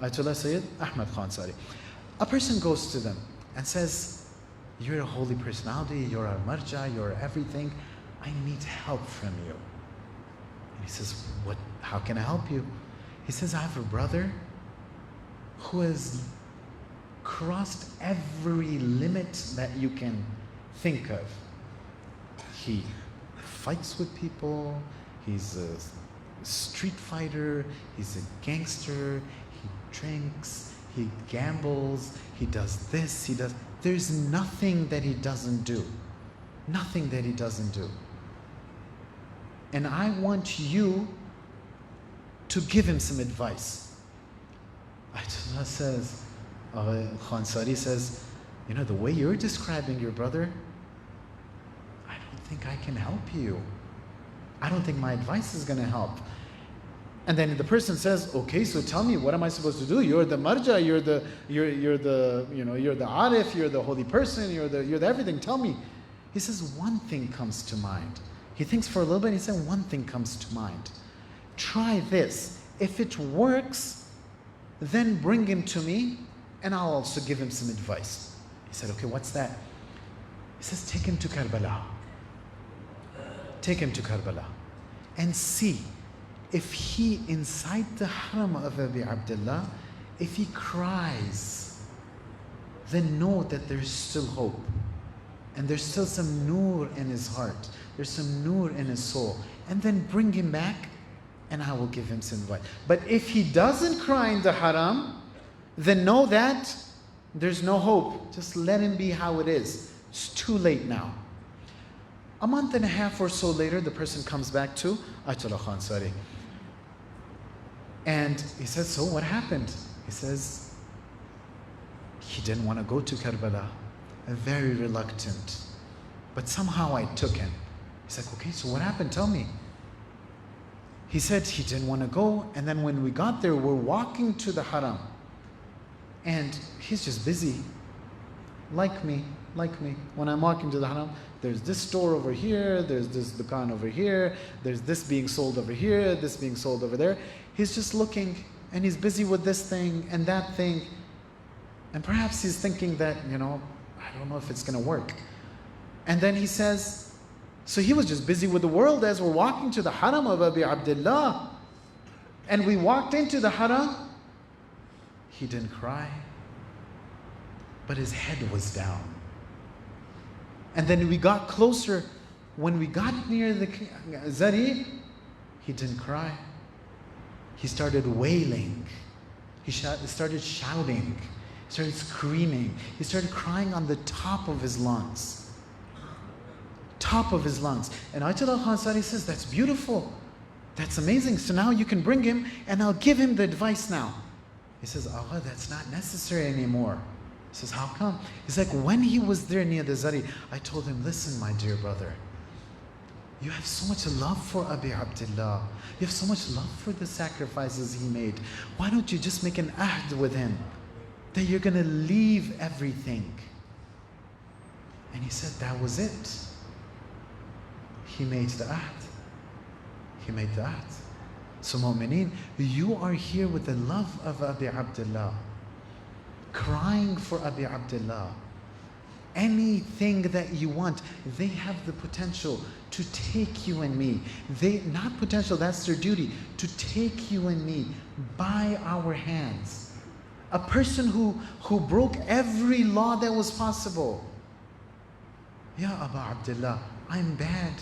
Ayatollah Sayyid Ahmad Khan Sari. A person goes to them and says, you're a holy personality, you're a marja, you're everything. I need help from you. And he says, how can I help you? He says, I have a brother who has crossed every limit that you can think of. He fights with people, he's a street fighter, he's a gangster, he drinks, he gambles, he does this, he does... There's nothing that he doesn't do. Nothing that he doesn't do. And I want you to give him some advice. Ayatollah says, Khan Sari says, you know, the way you're describing your brother, I don't think I can help you. I don't think my advice is going to help. And then the person says, okay, so tell me, what am I supposed to do? You're the marja, you're the arif, you're the holy person, you're the everything. Tell me. He says, one thing comes to mind. He thinks for a little bit, he said, one thing comes to mind. Try this. If it works, then bring him to me, and I'll also give him some advice. He said, okay, what's that? He says, take him to Karbala. Take him to Karbala and see if he, inside the haram of AbaAbdillah, if he cries, then know that there's still hope. And there's still some nur in his heart. There's some nur in his soul. And then bring him back and I will give him some advice. But if he doesn't cry in the haram, then know that there's no hope. Just let him be how it is. It's too late now. A month and a half or so later, the person comes back to Ayatollah Khan Sari. And he says, so what happened? He says, he didn't want to go to Karbala. Very reluctant. But somehow I took him. He's like, okay, so what happened? Tell me. He said he didn't want to go. And then when we got there, we're walking to the haram. And he's just busy. Like me. When I'm walking to the haram, there's this store over here, there's this dukan over here, there's this being sold over here, this being sold over there. He's just looking, and he's busy with this thing and that thing. And perhaps he's thinking that, I don't know if it's going to work. And then he says, so he was just busy with the world as we're walking to the haram of AbaAbdillah. And we walked into the haram. He didn't cry, but his head was down. And then we got closer. When we got near the Zari, he didn't cry. He started wailing. He started shouting. He started screaming. He started crying on the top of his lungs. Top of his lungs. And Ayatollah Khan Sari says, that's beautiful. That's amazing. So now you can bring him and I'll give him the advice now. He says, oh, that's not necessary anymore. He says, how come? He's like, when he was there near the Zari, I told him, listen, my dear brother, you have so much love for AbaAbdillah. You have so much love for the sacrifices he made. Why don't you just make an ahd with him that you're going to leave everything? And he said, that was it. He made the ahd. He made the ahd. So mu'mineen, you are here with the love of AbaAbdillah, crying for AbaAbdillah. Anything that you want, they have the potential to take you and me. Not potential, that's their duty, to take you and me by our hands. A person who broke every law that was possible. Ya AbaAbdillah, I'm bad,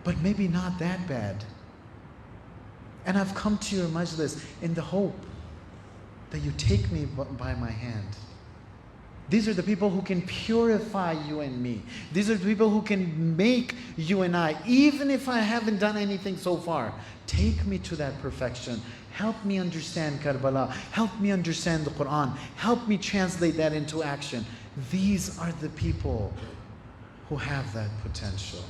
but maybe not that bad. And I've come to your majlis in the hope that you take me by my hand. These are the people who can purify you and me. These are the people who can make you and I, even if I haven't done anything so far, take me to that perfection. Help me understand Karbala. Help me understand the Quran. Help me translate that into action. These are the people who have that potential.